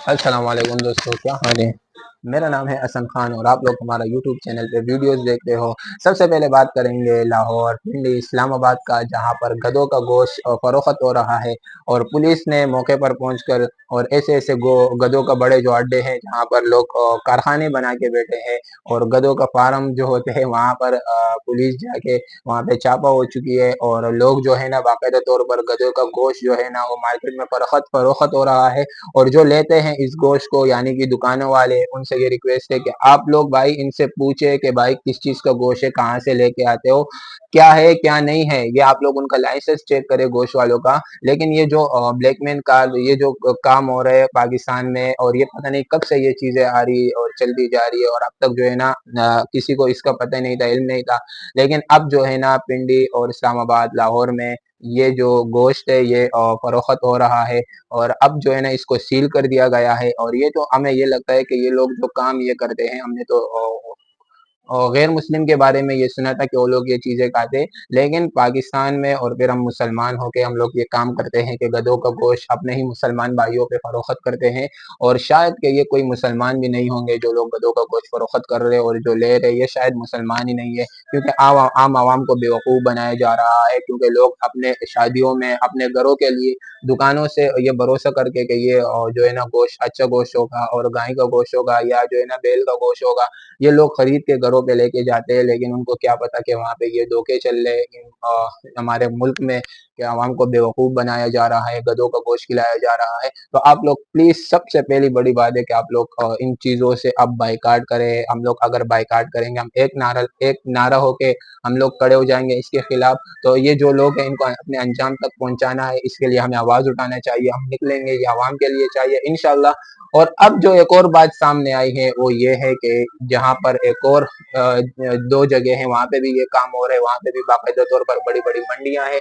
السلام علیکم دوستو، کیا حال ہے؟ میرا نام ہے حسن خان اور آپ لوگ ہمارا یوٹیوب چینل پہ ویڈیوز دیکھتے ہو۔ سب سے پہلے بات کریں گے لاہور پنڈی اسلام آباد کا، جہاں پر گدھوں کا گوشت فروخت ہو رہا ہے، اور پولیس نے موقع پر پہنچ کر اور ایسے ایسے گدھوں کا بڑے جو اڈے ہیں جہاں پر لوگ کارخانے بنا کے بیٹھے ہیں اور گدھوں کا فارم جو ہوتے ہیں وہاں پر پولیس جا کے وہاں پہ چھاپا ہو چکی ہے، اور لوگ جو ہے نا باقاعدہ طور پر گدھوں کا گوشت جو ہے نا وہ مارکیٹ میں فروخت ہو رہا ہے۔ اور جو لیتے ہیں اس گوشت کو یعنی کہ دکانوں والے، ان سے یہ ریکویسٹ ہے کہ آپ لوگ بھائی ان سے پوچھے کہ بھائی کس چیز کا گوشت ہے، کہاں سے لے کے آتے ہو، کیا ہے کیا نہیں ہے، یہ آپ لوگ ان کا لائسنس چیک کرے گوشت والوں کا۔ لیکن یہ جو بلیک مین کار یہ جو کام ہو رہے ہیں پاکستان میں، اور یہ پتہ نہیں کب سے یہ چیزیں آ رہی اور چلتی جا رہی ہے، اور اب تک جو ہے نا کسی کو اس کا پتہ نہیں تھا، علم نہیں تھا۔ لیکن اب جو ہے نا پنڈی اور اسلام آباد لاہور میں یہ جو گوشت ہے یہ فروخت ہو رہا ہے، اور اب جو ہے نا اس کو سیل کر دیا گیا ہے۔ اور یہ تو ہمیں یہ لگتا ہے کہ یہ لوگ جو کام یہ کرتے ہیں، ہم نے تو اور غیر مسلم کے بارے میں یہ سنا تھا کہ وہ لوگ یہ چیزیں کھاتے، لیکن پاکستان میں اور پھر ہم مسلمان ہو کے ہم لوگ یہ کام کرتے ہیں کہ گدھوں کا گوشت اپنے ہی مسلمان بھائیوں پہ فروخت کرتے ہیں، اور شاید کہ یہ کوئی مسلمان بھی نہیں ہوں گے جو لوگ گدھوں کا گوشت فروخت کر رہے اور جو لے رہے، یہ شاید مسلمان ہی نہیں ہے، کیونکہ عام عوام کو بیوقوف بنایا جا رہا ہے، کیونکہ لوگ اپنے شادیوں میں اپنے گھروں کے لیے دکانوں سے یہ بھروسہ کر کے کہ یہ جو ہے نا گوشت اچھا گوشت ہوگا اور گائے کا گوشت ہوگا یا جو ہے نا بیل کا گوشت ہوگا، یہ لوگ خرید کے گھروں پہ لے کے جاتے ہیں، لیکن ان کو کیا پتا کہ وہاں پہ یہ دھوکے چل رہے ہمارے ملک میں، کہ عوام کو بیوقوف بنایا جا رہا ہے، گدھوں کا گوشت کھلایا جا رہا ہے۔ تو آپ لوگ پلیز، سب سے پہلی بڑی بات ہے کہ آپ لوگ ان چیزوں سے اب بائیکاٹ کریں۔ ہم لوگ اگر بائیکاٹ کریں گے، ہم ایک نعرہ ہو کے ہم لوگ کھڑے ہو جائیں گے اس کے خلاف، تو یہ جو لوگ ہیں ان کو اپنے انجام تک پہنچانا ہے، اس کے لیے ہمیں آواز اٹھانا چاہیے، ہم نکلیں گے، یہ عوام کے لیے چاہیے انشاءاللہ۔ اور اب جو ایک اور بات سامنے آئی ہے وہ یہ ہے کہ جہاں پر ایک اور دو جگہ ہیں وہاں پہ بھی یہ کام ہو رہا ہے، وہاں پہ بھی باقاعدہ طور پر بڑی بڑی منڈیاں ہیں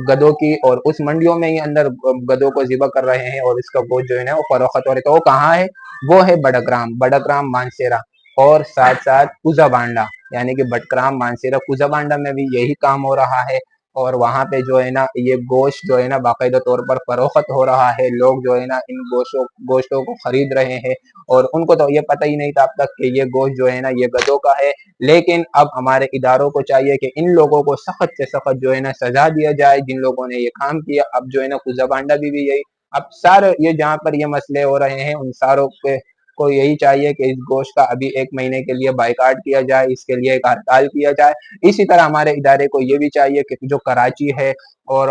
گدوں کی، اور اس منڈیوں میں ہی اندر گدوں کو ذبح کر رہے ہیں اور اس کا گوشت جو ہے نا وہ فروخت ہو رہا ہے۔ تو وہ کہاں ہے؟ وہ ہے بڑگرام مانسیرا، اور ساتھ ساتھ کوزہ بانڈا، یعنی کہ بٹگرام مانسیرا کوزہ بانڈا میں بھی یہی کام ہو رہا ہے۔ اور وہاں پہ جو ہے نا یہ گوشت جو ہے نا باقاعدہ طور پر فروخت ہو رہا ہے، لوگ جو ہے نا ان گوشتوں کو خرید رہے ہیں، اور ان کو تو یہ پتہ ہی نہیں تھا اب تک کہ یہ گوشت جو ہے نا یہ گدھوں کا ہے۔ لیکن اب ہمارے اداروں کو چاہیے کہ ان لوگوں کو سخت سے سخت جو ہے نا سزا دیا جائے جن لوگوں نے یہ کام کیا۔ اب جو ہے نا کوزہ بانڈا بھی یہی، اب سارے یہ جہاں پر یہ مسئلے ہو رہے ہیں ان ساروں کو یہی چاہیے کہ اس گوشت کا ابھی 1 مہینے کے لیے بائیکاٹ کیا جائے، اس کے لیے ایک ہڑتال کیا جائے۔ اسی طرح ہمارے ادارے کو یہ بھی چاہیے کہ جو کراچی ہے اور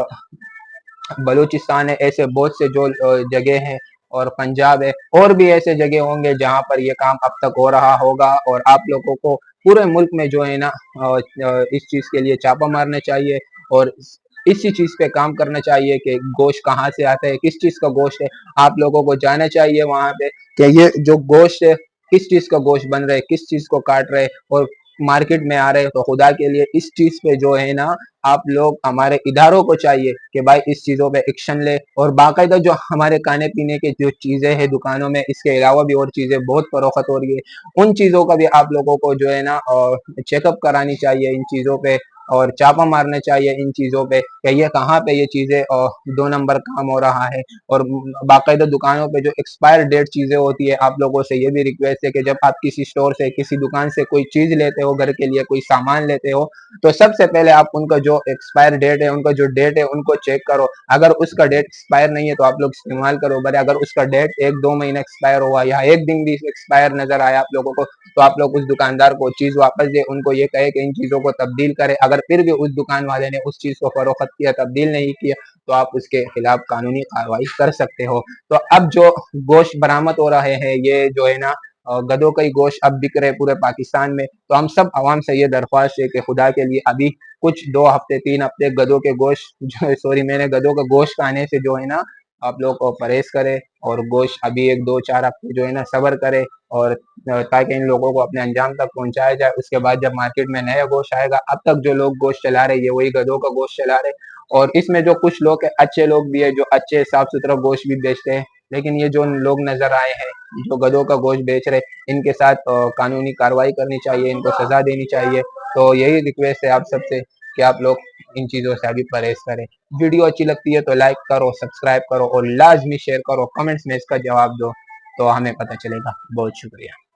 بلوچستان ہے، ایسے بہت سے جو جگہ ہیں، اور پنجاب ہے، اور بھی ایسے جگہ ہوں گے جہاں پر یہ کام اب تک ہو رہا ہوگا، اور آپ لوگوں کو پورے ملک میں جو ہے نا اس چیز کے لیے چھاپا مارنا چاہیے، اور اسی چیز پہ کام کرنا چاہیے کہ گوشت کہاں سے آتا ہے، کس چیز کا گوشت ہے۔ آپ لوگوں کو جانا چاہیے وہاں پہ کہ یہ جو گوشت ہے کس چیز کا گوشت بن رہا ہے، کس چیز کو کاٹ رہے اور مارکیٹ میں آ رہے، تو خدا کے لیے اس چیز پہ جو ہے نا آپ لوگ ہمارے اداروں کو چاہیے کہ بھائی اس چیزوں پہ ایکشن لے، اور باقاعدہ جو ہمارے کھانے پینے کے جو چیزیں ہیں دکانوں میں، اس کے علاوہ بھی اور چیزیں بہت فروخت ہو رہی ہے، ان چیزوں کا بھی آپ لوگوں کو جو ہے نا چیک اپ کرانی چاہیے ان چیزوں پہ، اور چھاپا مارنا چاہیے ان چیزوں پہ کہ یہ کہاں پہ یہ چیزیں 2 نمبر کام ہو رہا ہے۔ اور باقاعدہ دکانوں پہ جو ایکسپائر ڈیٹ چیزیں ہوتی ہے، آپ لوگوں سے یہ بھی ریکویسٹ ہے کہ جب آپ کسی سٹور سے کسی دکان سے کوئی چیز لیتے ہو، گھر کے لیے کوئی سامان لیتے ہو، تو سب سے پہلے آپ ان کا جو ایکسپائر ڈیٹ ہے، ان کا جو ڈیٹ ہے ان کو چیک کرو۔ اگر اس کا ڈیٹ ایکسپائر نہیں ہے تو آپ لوگ استعمال کرو، بھلے اگر اس کا ڈیٹ 1-2 مہینہ ایکسپائر ہوا یا ایک دن بھی ایکسپائر نظر آیا آپ لوگوں کو، تو آپ لوگ اس دکاندار کو چیز واپس دے، ان کو یہ کہے کہ ان چیزوں کو تبدیل کرے۔ اگر پھر بھی اس دکان والے نے اس چیز کو فروخت کیا، تبدیل نہیں کیا، تو آپ اس کے خلاف قانونی کارروائی کر سکتے ہو۔ تو اب جو گوشت برآمد ہو رہے ہیں، یہ جو ہے نا گدھوں کا ہی گوشت اب بک رہے پورے پاکستان میں، تو ہم سب عوام سے یہ درخواست ہے کہ خدا کے لیے ابھی کچھ 2 ہفتے 3 ہفتے گدھوں کے گوشت میں نے گدھوں کا گوشت کھانے سے جو ہے نا آپ لوگ کو پرہیز کرے، اور گوشت ابھی 1 2 4 ہفتے جو ہے نا صبر کرے، اور تاکہ ان لوگوں کو اپنے انجام تک پہنچایا جائے۔ اس کے بعد جب مارکیٹ میں نیا گوشت آئے گا، اب تک جو لوگ گوشت چلا رہے یہ وہی گدھوں کا گوشت چلا رہے، اور اس میں جو کچھ لوگ اچھے لوگ بھی ہیں جو اچھے صاف ستھرا گوشت بھی بیچتے ہیں، لیکن یہ جو لوگ نظر آئے ہیں جو گدھوں کا گوشت بیچ رہے، ان کے ساتھ قانونی کارروائی کرنی چاہیے، ان کو سزا دینی چاہیے۔ تو یہی ریکویسٹ ہے آپ سب سے کہ آپ لوگ ان چیزوں سے ابھی پرہیز کریں۔ ویڈیو اچھی لگتی ہے تو لائک کرو، سبسکرائب کرو، اور لازمی شیئر کرو، کمنٹس میں اس کا جواب دو۔ تو ہمیں پتہ چلے گا. بہت شکریہ.